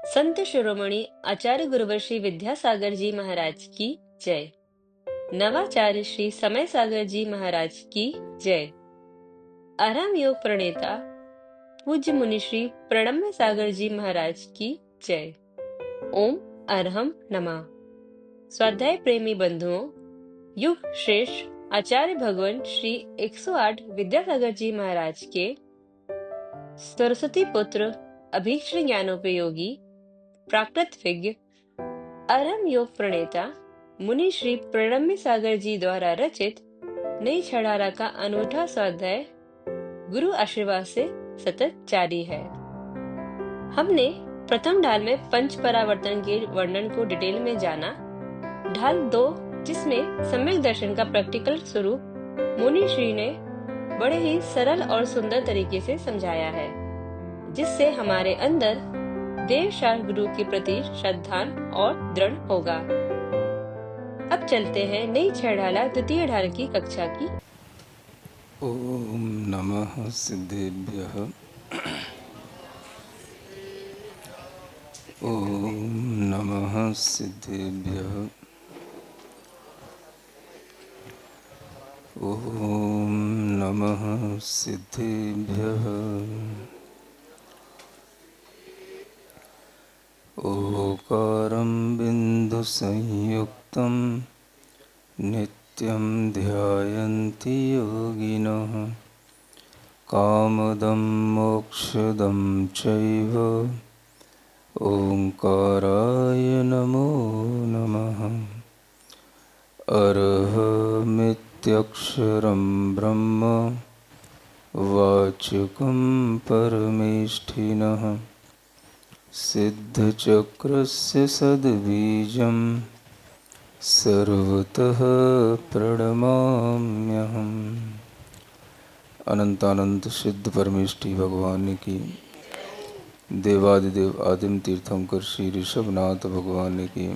संत शिरोमणि आचार्य गुरुवर श्री विद्यासागर जी महाराज की जय। नवाचार्य श्री समय सागर जी महाराज की जय। आराम योग प्रणेता पूज्य मुनि श्री प्रणम्य सागर जी महाराज की जय। ओम अरहम नमः। स्वाध्याय प्रेमी बंधुओं, युग श्रेष्ठ आचार्य भगवान श्री 108 विद्यासागर जी महाराज के सरस्वती पुत्र अभीक्ष्ण ज्ञानोपयोगी प्राकृत विज्ञ अरहम योग प्रणेता मुनि श्री प्रणम्य सागर जी द्वारा रचित नई छड़ारा का अनूठा स्वाध्याय गुरु आशीर्वाद से सतत जारी है। हमने प्रथम ढाल में पंच परावर्तन के वर्णन को डिटेल में जाना। ढाल 2, जिसमें सम्यक दर्शन का प्रैक्टिकल स्वरूप मुनि श्री ने बड़े ही सरल और सुंदर तरीके से समझाया है, जिससे हमारे अंदर देव शास्त्र गुरु के प्रति श्रद्धा और दृढ़ होगा। अब चलते हैं नई छड़ाला द्वितीय ढाल की कक्षा की। ओम नमः सिद्धेभ्यः। ओम नमः सिद्धेभ्यः। ओम नमः सिद्धेभ्यः। ओकारं बिंदु संयुक्तं नित्यं ध्यायन्ति योगिनः कामदं मोक्षदं चैव ओंकाराय नमो नमः। अरहमित्यक्षरं ब्रह्म वाचकं परमेष्ठिनः सिद्धचक्रस्य सद्बीजं सर्वतः प्रणमाम्यहम्। अनंतानंत सिद्ध परमेष्ठी भगवान की, देवादिदेव आदिम तीर्थंकर श्री ऋषभनाथ भगवान की,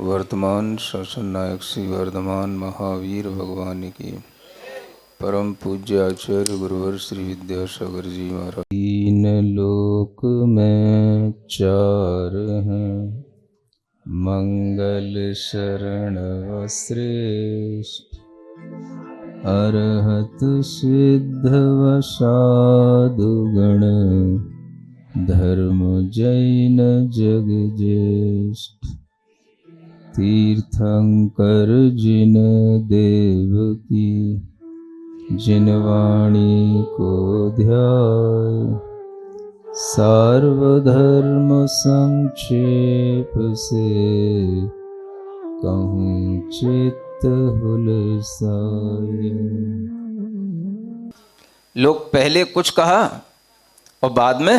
वर्तमान शासन नायक श्री वर्धमान महावीर भगवान की, परम पूज्य आचार्य गुरुवर श्री विद्यासागर जी महाराज। तीन लोक में चार हैं, मंगल शरण श्रेष्ठ अरहत सिद्ध वसादु गण धर्म जैन जग ज्येष्ठ। तीर्थंकर जिन देव की जिन वाणी को ध्याय सार्वधर्म संक्षेप से कहूँ चित्त हुलसाए। लोग पहले कुछ कहा और बाद में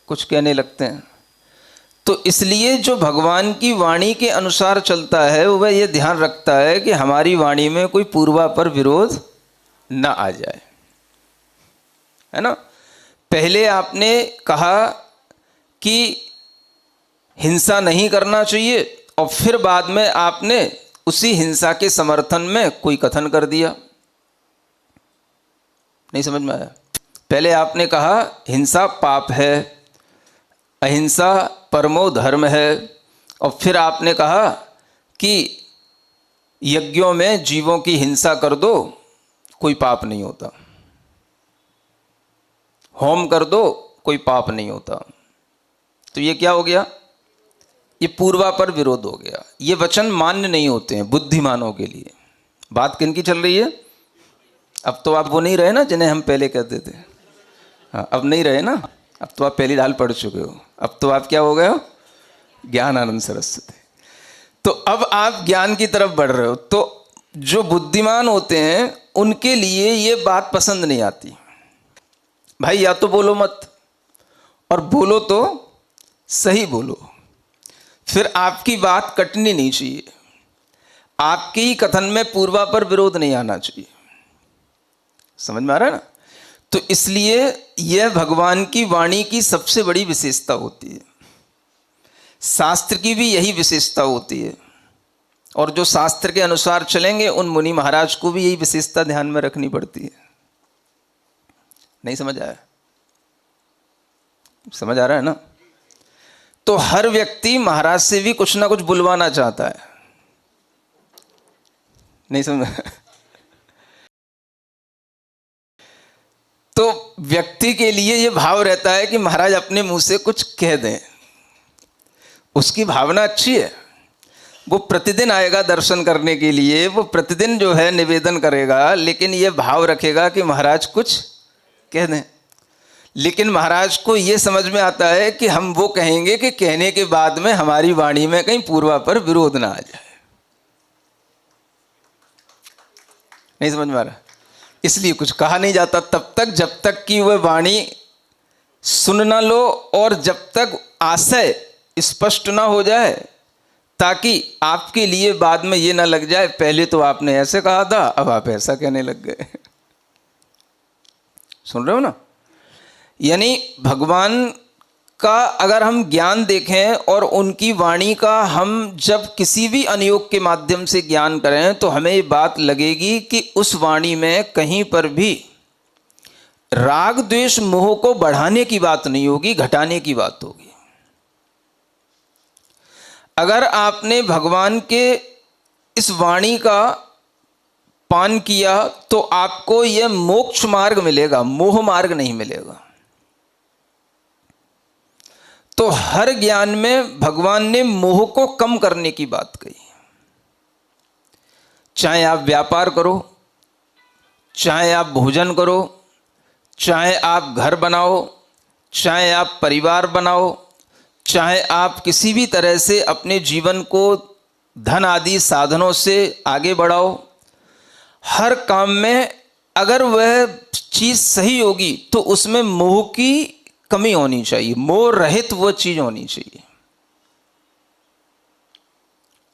कुछ कहने लगते हैं, तो इसलिए जो भगवान की वाणी के अनुसार चलता है वह यह ध्यान रखता है कि हमारी वाणी में कोई पूर्वापर विरोध न आ जाए, है ना। पहले आपने कहा कि हिंसा नहीं करना चाहिए और फिर बाद में आपने उसी हिंसा के समर्थन में कोई कथन कर दिया। नहीं समझ में आया? पहले आपने कहा हिंसा पाप है, अहिंसा परमो धर्म है, और फिर आपने कहा कि यज्ञों में जीवों की हिंसा कर दो, कोई पाप नहीं होता। होम कर दो, कोई पाप नहीं होता। तो ये क्या हो गया? ये पूर्वापर विरोध हो गया। ये वचन मान्य नहीं होते हैं बुद्धिमानों के लिए। बात किन की चल रही है? अब तो आप वो नहीं रहे ना जिन्हें हम पहले कहते थे। हाँ, अब नहीं रहे ना। अब तो आप पहली ढाल पढ़ चुके हो। अब तो आप क्या हो गए हो? ज्ञानानंद सरस्वती। तो अब आप ज्ञान की तरफ बढ़ रहे हो। तो जो बुद्धिमान होते हैं उनके लिए ये बात पसंद नहीं आती। भाई या तो बोलो मत, और बोलो तो सही बोलो। फिर आपकी बात कटनी नहीं चाहिए, आपके ही कथन में पूर्वापर विरोध नहीं आना चाहिए। समझ में आ रहा है ना? तो इसलिए यह भगवान की वाणी की सबसे बड़ी विशेषता होती है। शास्त्र की भी यही विशेषता होती है, और जो शास्त्र के अनुसार चलेंगे उन मुनि महाराज को भी यही विशेषता ध्यान में रखनी पड़ती है। नहीं समझ आया? समझ आ रहा है ना? तो हर व्यक्ति महाराज से भी कुछ ना कुछ बुलवाना चाहता है। नहीं समझ? तो व्यक्ति के लिए यह भाव रहता है कि महाराज अपने मुंह से कुछ कह दें। उसकी भावना अच्छी है, वो प्रतिदिन आएगा दर्शन करने के लिए, वो प्रतिदिन जो है निवेदन करेगा, लेकिन ये भाव रखेगा कि महाराज कुछ कह दें। लेकिन महाराज को ये समझ में आता है कि हम वो कहेंगे कि कहने के बाद में हमारी वाणी में कहीं पूर्वापर विरोध ना आ जाए। नहीं समझ में आ रहा? इसलिए कुछ कहा नहीं जाता तब तक जब तक कि वह वाणी सुन ना लो और जब तक आशय स्पष्ट ना हो जाए, ताकि आपके लिए बाद में ये ना लग जाए पहले तो आपने ऐसे कहा था, अब आप ऐसा कहने लग गए। सुन रहे हो ना? यानी भगवान का अगर हम ज्ञान देखें और उनकी वाणी का हम जब किसी भी अनुयोग के माध्यम से ज्ञान करें तो हमें ये बात लगेगी कि उस वाणी में कहीं पर भी राग द्वेष मोह को बढ़ाने की बात नहीं होगी, घटाने की बात होगी। अगर आपने भगवान के इस वाणी का पान किया तो आपको यह मोक्ष मार्ग मिलेगा, मोह मार्ग नहीं मिलेगा। तो हर ज्ञान में भगवान ने मोह को कम करने की बात कही। चाहे आप व्यापार करो, चाहे आप भोजन करो, चाहे आप घर बनाओ, चाहे आप परिवार बनाओ, चाहे आप किसी भी तरह से अपने जीवन को धन आदि साधनों से आगे बढ़ाओ, हर काम में अगर वह चीज सही होगी तो उसमें मोह की कमी होनी चाहिए, मोह रहित वो चीज होनी चाहिए।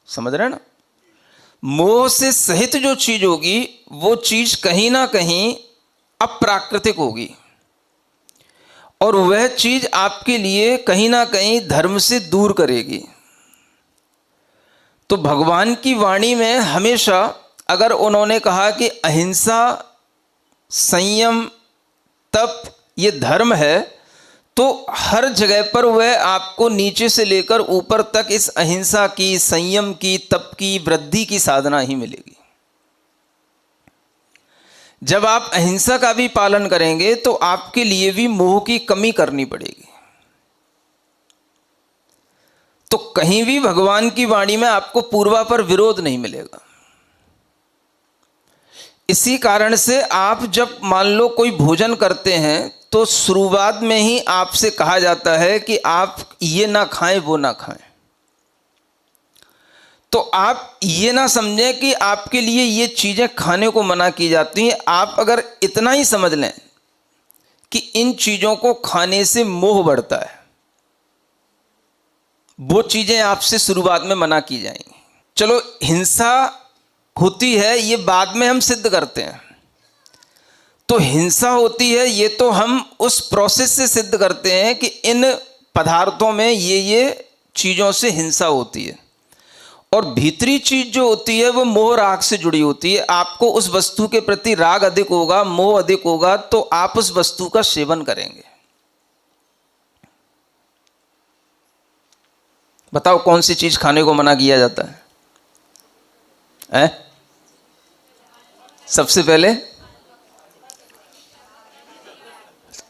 समझ रहे हैं ना? मोह से सहित जो चीज होगी वो चीज कहीं ना कहीं अप्राकृतिक होगी और वह चीज आपके लिए कहीं ना कहीं धर्म से दूर करेगी। तो भगवान की वाणी में हमेशा अगर उन्होंने कहा कि अहिंसा, संयम, तप ये धर्म है, तो हर जगह पर वह आपको नीचे से लेकर ऊपर तक इस अहिंसा की, संयम की, तप की, वृद्धि की साधना ही मिलेगी। जब आप अहिंसा का भी पालन करेंगे तो आपके लिए भी मोह की कमी करनी पड़ेगी। तो कहीं भी भगवान की वाणी में आपको पूर्वापर विरोध नहीं मिलेगा। इसी कारण से आप जब मान लो कोई भोजन करते हैं तो शुरुआत में ही आपसे कहा जाता है कि आप ये ना खाएं, वो ना खाएं। तो आप ये ना समझें कि आपके लिए ये चीजें खाने को मना की जाती हैं। आप अगर इतना ही समझ लें कि इन चीजों को खाने से मोह बढ़ता है, वो चीजें आपसे शुरुआत में मना की जाएंगी। चलो हिंसा होती है ये बाद में हम सिद्ध करते हैं, तो हिंसा होती है ये तो हम उस प्रोसेस से सिद्ध करते हैं कि इन पदार्थों में ये चीजों से हिंसा होती है। और भीतरी चीज जो होती है वो मोह राग से जुड़ी होती है। आपको उस वस्तु के प्रति राग अधिक होगा, मोह अधिक होगा, तो आप उस वस्तु का सेवन करेंगे। बताओ कौन सी चीज खाने को मना किया जाता है? सबसे पहले,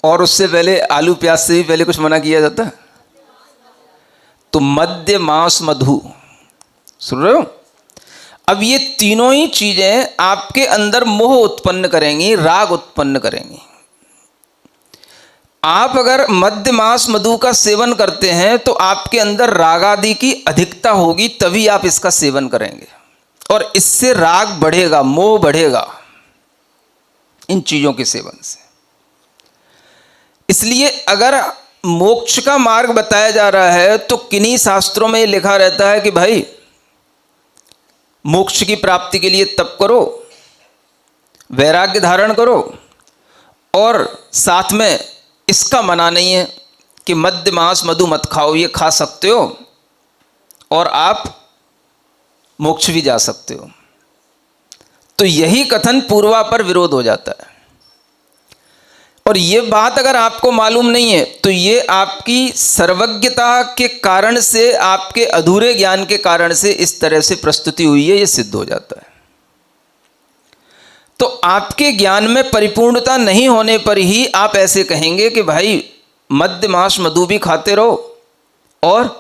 और उससे पहले आलू प्याज से भी पहले कुछ मना किया जाता है। तो मद्य, मांस, मधु, सुन रहे हो? अब ये तीनों ही चीजें आपके अंदर मोह उत्पन्न करेंगी, राग उत्पन्न करेंगी। आप अगर मद्य, मांस, मधु का सेवन करते हैं तो आपके अंदर राग आदि की अधिकता होगी, तभी आप इसका सेवन करेंगे और इससे राग बढ़ेगा, मोह बढ़ेगा इन चीजों के सेवन से। इसलिए अगर मोक्ष का मार्ग बताया जा रहा है तो किन्हीं शास्त्रों में लिखा रहता है कि भाई मोक्ष की प्राप्ति के लिए तप करो, वैराग्य धारण करो, और साथ में इसका मना नहीं है कि मद्य, मांस, मधु मत खाओ, ये खा सकते हो और आप मोक्ष भी जा सकते हो। तो यही कथन पूर्वापर विरोध हो जाता है। और ये बात अगर आपको मालूम नहीं है तो ये आपकी सर्वज्ञता के कारण से, आपके अधूरे ज्ञान के कारण से इस तरह से प्रस्तुति हुई है, ये सिद्ध हो जाता है। तो आपके ज्ञान में परिपूर्णता नहीं होने पर ही आप ऐसे कहेंगे कि भाई मद्य मांस मधु भी खाते रहो और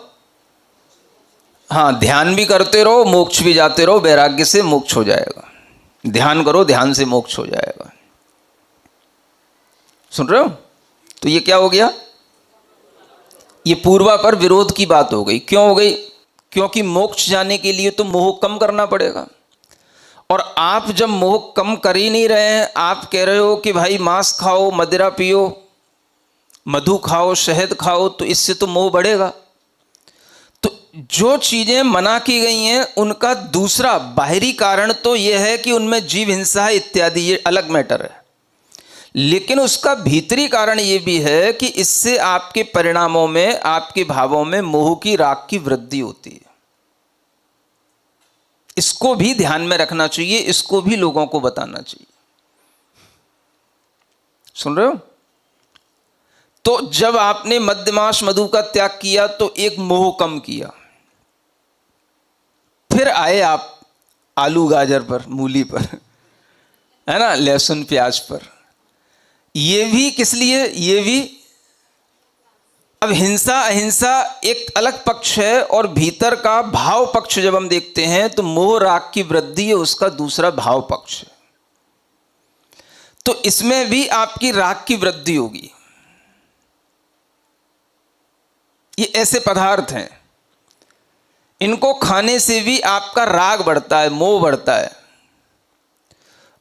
हाँ ध्यान भी करते रहो, मोक्ष भी जाते रहो, वैराग्य से मोक्ष हो जाएगा। ध्यान करो, ध्यान से मोक्ष हो जाएगा। सुन रहे हो? तो ये क्या हो गया? ये पूर्वापर विरोध की बात हो गई। क्यों हो गई? क्योंकि मोक्ष जाने के लिए तो मोह कम करना पड़ेगा, और आप जब मोह कम कर ही नहीं रहे हैं, आप कह रहे हो कि भाई मांस खाओ, मदिरा पियो, मधु खाओ, शहद खाओ, तो इससे तो मोह बढ़ेगा। तो जो चीजें मना की गई हैं उनका दूसरा बाहरी कारण तो यह है कि उनमें जीव हिंसा है इत्यादि, ये अलग मैटर है। लेकिन उसका भीतरी कारण ये भी है कि इससे आपके परिणामों में, आपके भावों में मोह की, राग की वृद्धि होती है। इसको भी ध्यान में रखना चाहिए, इसको भी लोगों को बताना चाहिए। सुन रहे हो? तो जब आपने मद्य मांस मधु का त्याग किया तो एक मोह कम किया। फिर आए आप आलू गाजर पर, मूली पर, है ना, लहसुन प्याज पर। ये भी किस लिए? ये भी अब हिंसा अहिंसा एक अलग पक्ष है, और भीतर का भाव पक्ष जब हम देखते हैं तो मोह राग की वृद्धि है उसका दूसरा भाव पक्ष है। तो इसमें भी आपकी राग की वृद्धि होगी। ये ऐसे पदार्थ हैं, इनको खाने से भी आपका राग बढ़ता है, मोह बढ़ता है।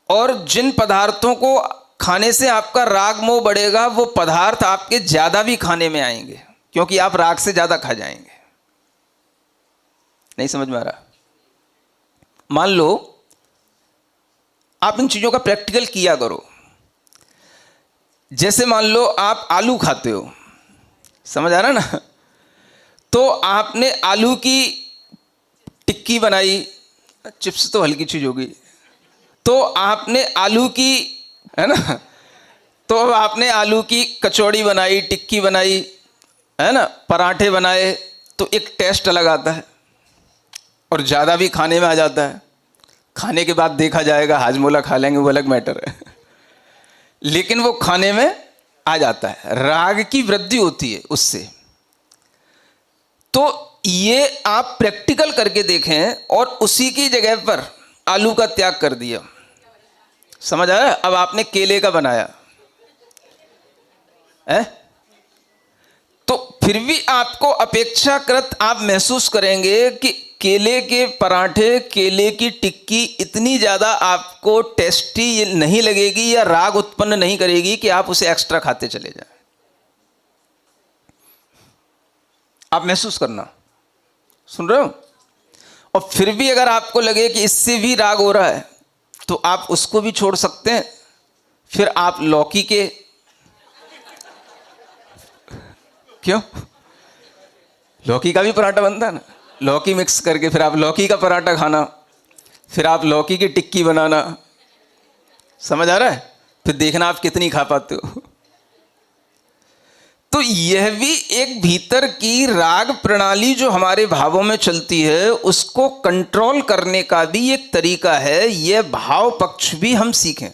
और जिन पदार्थों को खाने से आपका राग मोह बढ़ेगा, वो पदार्थ आपके ज्यादा भी खाने में आएंगे, क्योंकि आप राग से ज्यादा खा जाएंगे। नहीं समझ में आ रहा? मान लो आप इन चीजों का प्रैक्टिकल किया करो। जैसे मान लो आप आलू खाते हो, समझ आ रहा ना? तो आपने आलू की टिक्की बनाई, चिप्स तो हल्की चीज होगी, तो आपने आलू की, है ना, तो अब आपने आलू की कचौड़ी बनाई, टिक्की बनाई, है ना, पराठे बनाए, तो एक टेस्ट अलग आता है और ज़्यादा भी खाने में आ जाता है। खाने के बाद देखा जाएगा, हाजमोला खा लेंगे, वो अलग मैटर है, लेकिन वो खाने में आ जाता है, राग की वृद्धि होती है उससे। तो ये आप प्रैक्टिकल करके देखें, और उसी की जगह पर आलू का त्याग कर दिया, समझ आया? अब आपने केले का बनाया है, तो फिर भी आपको अपेक्षाकृत आप महसूस करेंगे कि केले के पराठे, केले की टिक्की इतनी ज़्यादा आपको टेस्टी नहीं लगेगी या राग उत्पन्न नहीं करेगी कि आप उसे एक्स्ट्रा खाते चले जाएं। आप महसूस करना, सुन रहे हो? और फिर भी अगर आपको लगे कि इससे भी राग हो रहा है तो आप उसको भी छोड़ सकते हैं। फिर आप लौकी के, क्यों, लौकी का भी पराठा बनता है ना, लौकी मिक्स करके फिर आप लौकी का पराठा खाना, फिर आप लौकी की टिक्की बनाना। समझ आ रहा है? फिर देखना आप कितनी खा पाते हो। तो यह भी एक भीतर की राग प्रणाली जो हमारे भावों में चलती है, उसको कंट्रोल करने का भी एक तरीका है। यह भाव पक्ष भी हम सीखें,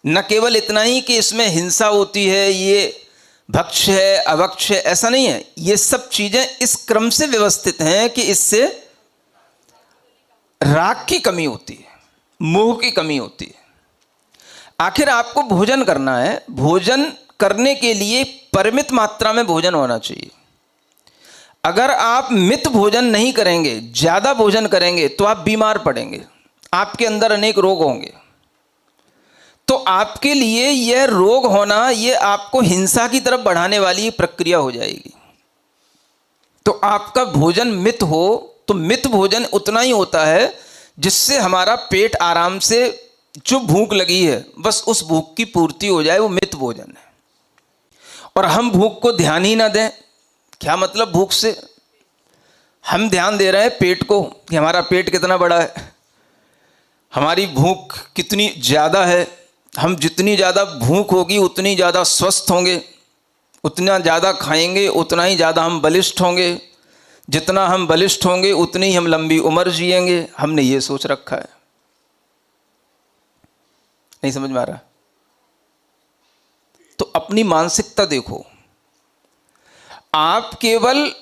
न केवल इतना ही कि इसमें हिंसा होती है, ये भक्ष है, अभक्ष है, ऐसा नहीं है। ये सब चीजें इस क्रम से व्यवस्थित हैं कि इससे राग की कमी होती है, मोह की कमी होती है। आखिर आपको भोजन करना है, भोजन करने के लिए परिमित मात्रा में भोजन होना चाहिए। अगर आप मित भोजन नहीं करेंगे, ज्यादा भोजन करेंगे, तो आप बीमार पड़ेंगे, आपके अंदर अनेक रोग होंगे। तो आपके लिए यह रोग होना, यह आपको हिंसा की तरफ बढ़ाने वाली प्रक्रिया हो जाएगी। तो आपका भोजन मित हो, तो मित भोजन उतना ही होता है जिससे हमारा पेट आराम से, जो भूख लगी है बस उस भूख की पूर्ति हो जाए, वो मित भोजन है। और हम भूख को ध्यान ही ना दें। क्या मतलब भूख से? हम ध्यान दे रहे हैं पेट को कि हमारा पेट कितना बड़ा है, हमारी भूख कितनी ज़्यादा है, हम जितनी ज़्यादा भूख होगी उतनी ज़्यादा स्वस्थ होंगे, उतना ज़्यादा खाएंगे उतना ही ज़्यादा हम बलिष्ठ होंगे, जितना हम बलिष्ठ होंगे उतनी ही हम लंबी उम्र जिएंगे। हमने ये सोच रखा है। नहीं समझ में आ रहा? तो अपनी मानसिकता देखो। आप केवल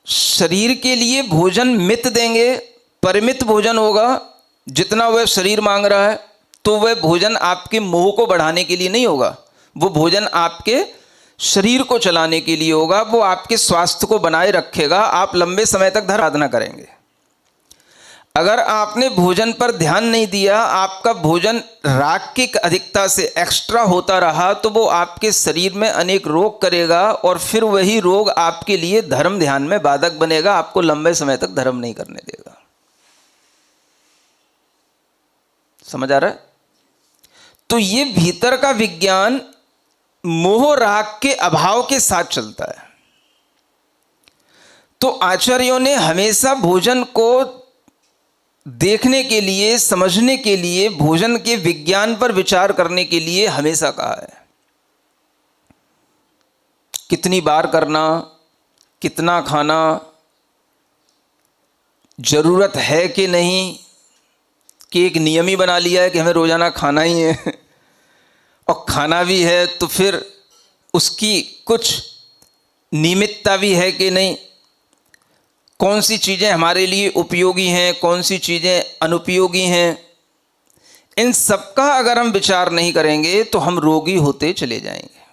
शरीर के लिए भोजन मित देंगे, परिमित भोजन होगा, जितना वह शरीर मांग रहा है, तो वह भोजन आपके मोह को बढ़ाने के लिए नहीं होगा। वो भोजन आपके शरीर को चलाने के लिए होगा, वो आपके स्वास्थ्य को बनाए रखेगा, आप लंबे समय तक साधना करेंगे। अगर आपने भोजन पर ध्यान नहीं दिया, आपका भोजन राग की अधिकता से एक्स्ट्रा होता रहा, तो वो आपके शरीर में अनेक रोग करेगा और फिर वही रोग आपके लिए धर्म ध्यान में बाधक बनेगा, आपको लंबे समय तक धर्म नहीं करने देगा। समझ आ रहा है? तो ये भीतर का विज्ञान मोह राग के अभाव के साथ चलता है। तो आचार्यों ने हमेशा भोजन को देखने के लिए, समझने के लिए, भोजन के विज्ञान पर विचार करने के लिए हमेशा कहा है। कितनी बार करना, कितना खाना, जरूरत है कि नहीं, कि एक नियम ही बना लिया है कि हमें रोजाना खाना ही है और खाना भी है तो फिर उसकी कुछ नियमितता भी है कि नहीं, कौन सी चीज़ें हमारे लिए उपयोगी हैं, कौन सी चीज़ें अनुपयोगी हैं, इन सब का अगर हम विचार नहीं करेंगे तो हम रोगी होते चले जाएंगे।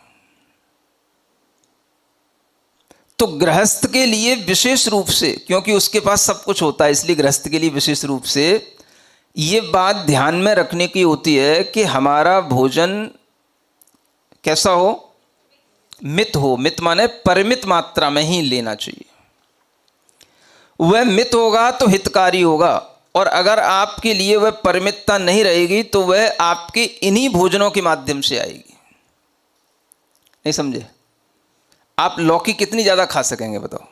तो गृहस्थ के लिए विशेष रूप से, क्योंकि उसके पास सब कुछ होता है, इसलिए गृहस्थ के लिए विशेष रूप से ये बात ध्यान में रखने की होती है कि हमारा भोजन कैसा हो, मित हो। मित माने परिमित मात्रा में ही लेना चाहिए। वह मित होगा तो हितकारी होगा, और अगर आपके लिए वह परिमितता नहीं रहेगी तो वह आपके इन्हीं भोजनों के माध्यम से आएगी। नहीं समझे? आप लौकी कितनी ज्यादा खा सकेंगे बताओ?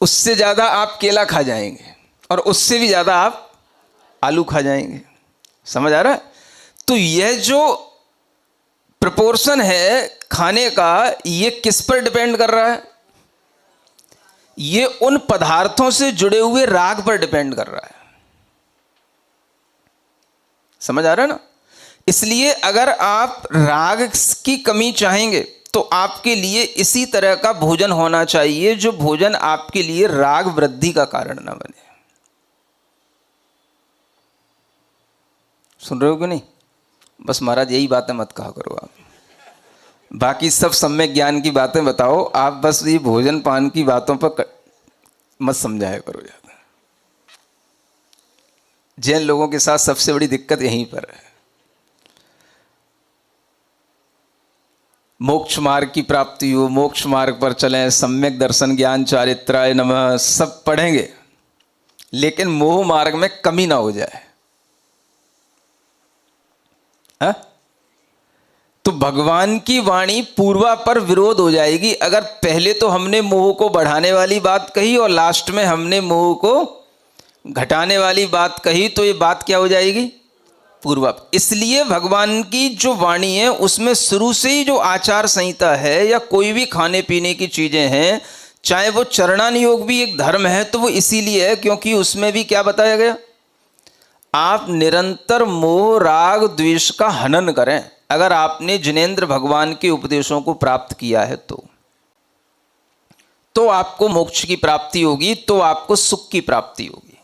उससे ज्यादा आप केला खा जाएंगे और उससे भी ज्यादा आप आलू खा जाएंगे। समझ आ रहा है? तो यह जो प्रपोर्शन है खाने का, ये किस पर डिपेंड कर रहा है? ये उन पदार्थों से जुड़े हुए राग पर डिपेंड कर रहा है। समझ आ रहा है ना? इसलिए अगर आप राग की कमी चाहेंगे तो आपके लिए इसी तरह का भोजन होना चाहिए, जो भोजन आपके लिए राग वृद्धि का कारण ना बने। सुन रहे हो कि नहीं? बस महाराज यही बातें मत कहा करो आप, बाकी सब सम्यक ज्ञान की बातें बताओ, आप बस ये भोजन पान की बातों पर मत समझाया करो ज्यादा। जैन लोगों के साथ सबसे बड़ी दिक्कत यहीं पर है। मोक्ष मार्ग की प्राप्ति हो, मोक्ष मार्ग पर चलें, सम्यक दर्शन ज्ञान चारित्राय नमः सब पढ़ेंगे, लेकिन मोह मार्ग में कमी ना हो जाए। हा? तो भगवान की वाणी पूर्वा पर विरोध हो जाएगी। अगर पहले तो हमने मोह को बढ़ाने वाली बात कही और लास्ट में हमने मोह को घटाने वाली बात कही, तो ये बात क्या हो जाएगी? पूर्वा। इसलिए भगवान की जो वाणी है उसमें शुरू से ही जो आचार संहिता है या कोई भी खाने पीने की चीजें हैं, चाहे वो चरणान योग भी एक धर्म है, तो वो इसीलिए है क्योंकि उसमें भी क्या बताया गया? आप निरंतर मोह राग द्वेष का हनन करें। अगर आपने जिनेंद्र भगवान के उपदेशों को प्राप्त किया है तो आपको मोक्ष की प्राप्ति होगी, तो आपको सुख की प्राप्ति होगी।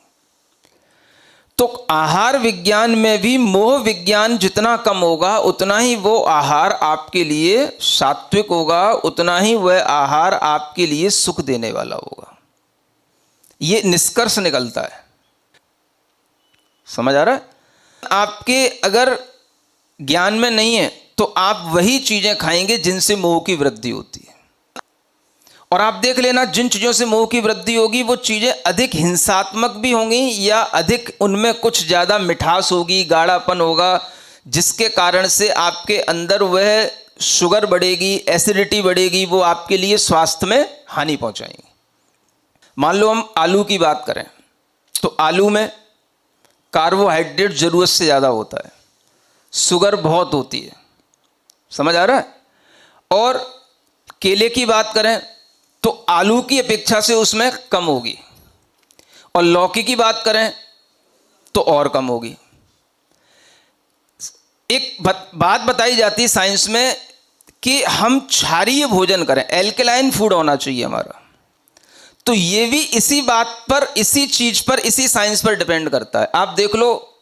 तो आहार विज्ञान में भी मोह विज्ञान जितना कम होगा उतना ही वो आहार आपके लिए सात्विक होगा, उतना ही वह आहार आपके लिए सुख देने वाला होगा। ये निष्कर्ष निकलता है। समझ आ रहा है? आपके अगर ज्ञान में नहीं है तो आप वही चीजें खाएंगे जिनसे मोह की वृद्धि होती है, और आप देख लेना जिन चीजों से मोह की वृद्धि होगी वो चीजें अधिक हिंसात्मक भी होंगी या अधिक उनमें कुछ ज्यादा मिठास होगी, गाढ़ापन होगा, जिसके कारण से आपके अंदर वह शुगर बढ़ेगी, एसिडिटी बढ़ेगी, वो आपके लिए स्वास्थ्य में हानि पहुंचाएंगी। मान लो हम आलू की बात करें तो आलू में कार्बोहाइड्रेट जरूरत से ज़्यादा होता है, शुगर बहुत होती है। समझ आ रहा है? और केले की बात करें तो आलू की अपेक्षा से उसमें कम होगी, और लौकी की बात करें तो और कम होगी। एक बात बताई जाती है साइंस में कि हम क्षारीय भोजन करें, एल्कलाइन फूड होना चाहिए हमारा। तो ये भी इसी बात पर, इसी चीज पर, इसी साइंस पर डिपेंड करता है। आप देख लो,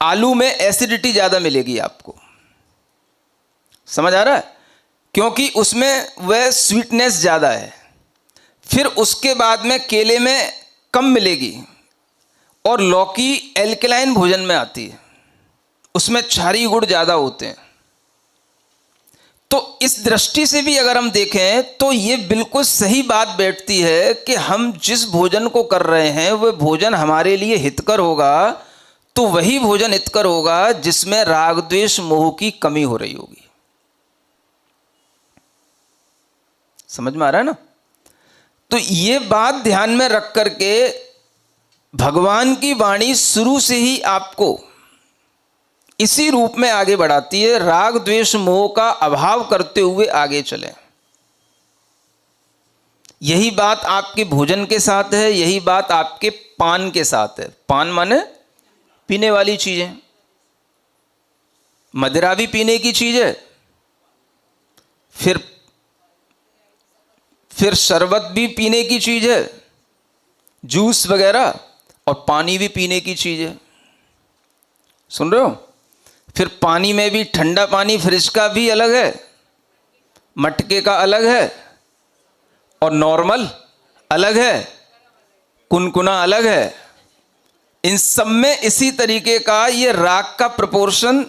आलू में एसिडिटी ज्यादा मिलेगी आपको। समझ आ रहा है? क्योंकि उसमें वह स्वीटनेस ज्यादा है। फिर उसके बाद में केले में कम मिलेगी, और लौकी एल्कलाइन भोजन में आती है, उसमें क्षारीय गुण ज्यादा होते हैं। तो इस दृष्टि से भी अगर हम देखें तो ये बिल्कुल सही बात बैठती है कि हम जिस भोजन को कर रहे हैं वह भोजन हमारे लिए हितकर होगा, तो वही भोजन हितकर होगा जिसमें राग द्वेष मोह की कमी हो रही होगी। समझ में आ रहा है ना? तो ये बात ध्यान में रख करके भगवान की वाणी शुरू से ही आपको इसी रूप में आगे बढ़ाती है, राग द्वेष मोह का अभाव करते हुए आगे चलें। यही बात आपके भोजन के साथ है, यही बात आपके पान के साथ है। पान माने पीने वाली चीजें, मदिरा भी पीने की चीज है, फिर शरबत भी पीने की चीज है, जूस वगैरह, और पानी भी पीने की चीज है। सुन रहे हो? फिर पानी में भी ठंडा पानी फ्रिज का भी अलग है, मटके का अलग है, और नॉर्मल अलग है, कुनकुना अलग है। इन सब में इसी तरीके का ये राग का प्रोपोर्शन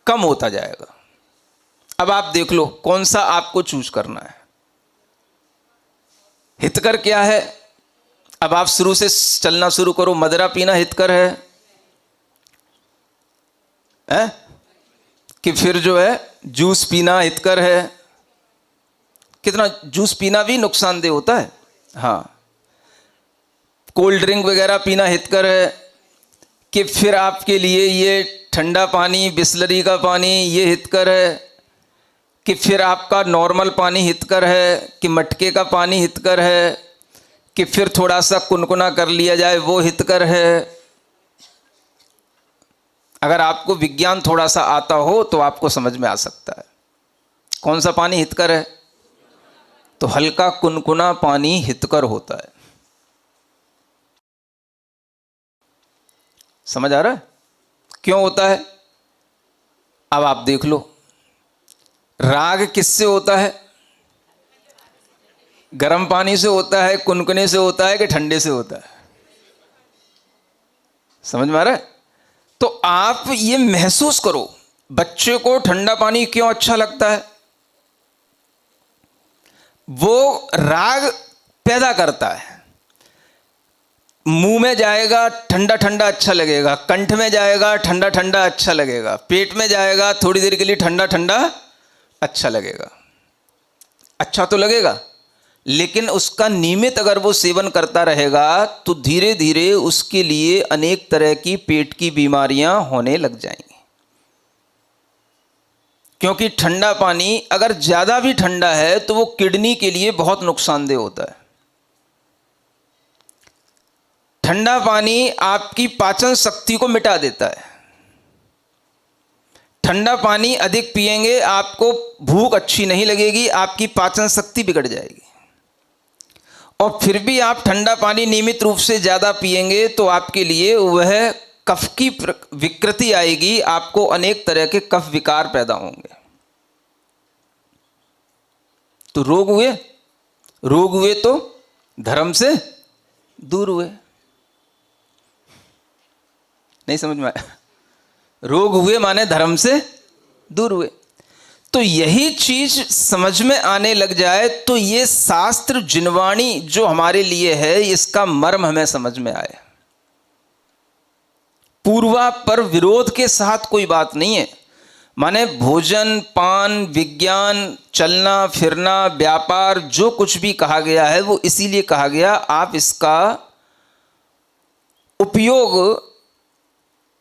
कम होता जाएगा। अब आप देख लो कौन सा आपको चूज करना है। हितकर क्या है? अब आप शुरू से चलना शुरू करो। मदिरा पीना हितकर है कि फिर जो है जूस पीना हितकर है? कितना जूस पीना भी नुकसानदेह होता है। हाँ, कोल्ड ड्रिंक वगैरह पीना हितकर है कि फिर आपके लिए ये ठंडा पानी, बिस्लरी का पानी ये हितकर है कि फिर आपका नॉर्मल पानी हितकर है कि मटके का पानी हितकर है कि फिर थोड़ा सा कुनकुना कर लिया जाए वो हितकर है। अगर आपको विज्ञान थोड़ा सा आता हो तो आपको समझ में आ सकता है कौन सा पानी हितकर है। तो हल्का कुनकुना पानी हितकर होता है। समझ आ रहा है क्यों होता है? अब आप देख लो, राग किससे होता है? गर्म पानी से होता है, कुनकुने से होता है कि ठंडे से होता है? समझ में आ रहा है? तो आप ये महसूस करो, बच्चे को ठंडा पानी क्यों अच्छा लगता है? वो राग पैदा करता है। मुंह में जाएगा ठंडा ठंडा अच्छा लगेगा, कंठ में जाएगा ठंडा ठंडा अच्छा लगेगा, पेट में जाएगा थोड़ी देर के लिए ठंडा ठंडा अच्छा लगेगा। अच्छा तो लगेगा, लेकिन उसका नियमित अगर वो सेवन करता रहेगा तो धीरे धीरे उसके लिए अनेक तरह की पेट की बीमारियां होने लग जाएंगी। क्योंकि ठंडा पानी अगर ज्यादा भी ठंडा है तो वो किडनी के लिए बहुत नुकसानदेह होता है। ठंडा पानी आपकी पाचन शक्ति को मिटा देता है। ठंडा पानी अधिक पिएंगे आपको भूख अच्छी नहीं लगेगी, आपकी पाचन शक्ति बिगड़ जाएगी। और फिर भी आप ठंडा पानी नियमित रूप से ज़्यादा पिएंगे तो आपके लिए वह कफ की विकृति आएगी, आपको अनेक तरह के कफ विकार पैदा होंगे। तो रोग हुए तो धर्म से दूर हुए। नहीं समझ में आया? रोग हुए माने धर्म से दूर हुए। तो यही चीज समझ में आने लग जाए तो ये शास्त्र जिनवाणी जो हमारे लिए है इसका मर्म हमें समझ में आए। पूर्वा पर विरोध के साथ कोई बात नहीं है। माने भोजन, पान, विज्ञान, चलना फिरना, व्यापार, जो कुछ भी कहा गया है वो इसीलिए कहा गया आप इसका उपयोग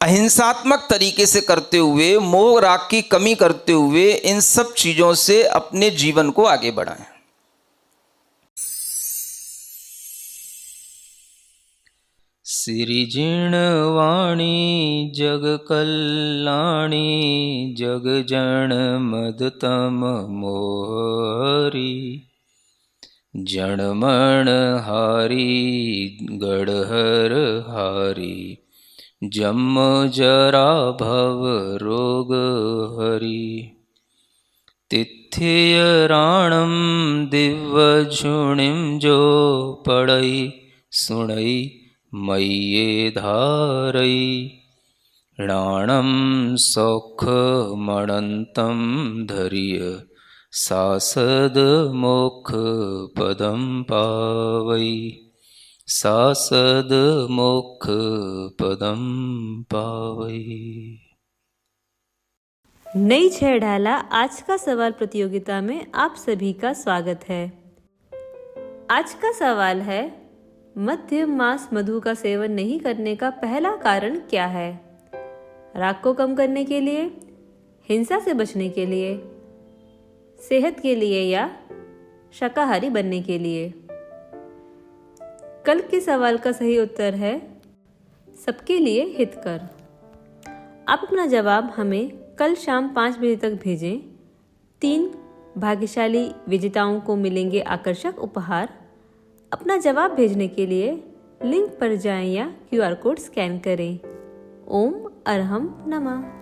अहिंसात्मक तरीके से करते हुए, मोह राग की कमी करते हुए इन सब चीजों से अपने जीवन को आगे बढ़ाएं। सिरिजिण वाणी जग कल्याणी जग जन मदतम मोहरी जणमण हारी गढ़हर हारी जम जरा भव रोग हरि तिथ्य राणम दिव्य झुणिम जो पड़ई सुणई मय्ये धारई राणम सौख मणंतम धर्य सासद मोक्ष पदम पावई सासद मोक्ष पदम पावई। नई छह ढाला आज का सवाल प्रतियोगिता में आप सभी का स्वागत है। आज का सवाल है, मध्य मास मधु का सेवन नहीं करने का पहला कारण क्या है? राग को कम करने के लिए, हिंसा से बचने के लिए, सेहत के लिए या शाकाहारी बनने के लिए? कल के सवाल का सही उत्तर है सबके लिए हितकर। आप अपना जवाब हमें कल शाम 5 बजे तक भेजें। 3 भाग्यशाली विजेताओं को मिलेंगे आकर्षक उपहार। अपना जवाब भेजने के लिए लिंक पर जाएं या QR कोड स्कैन करें। ओम अरहम नमः।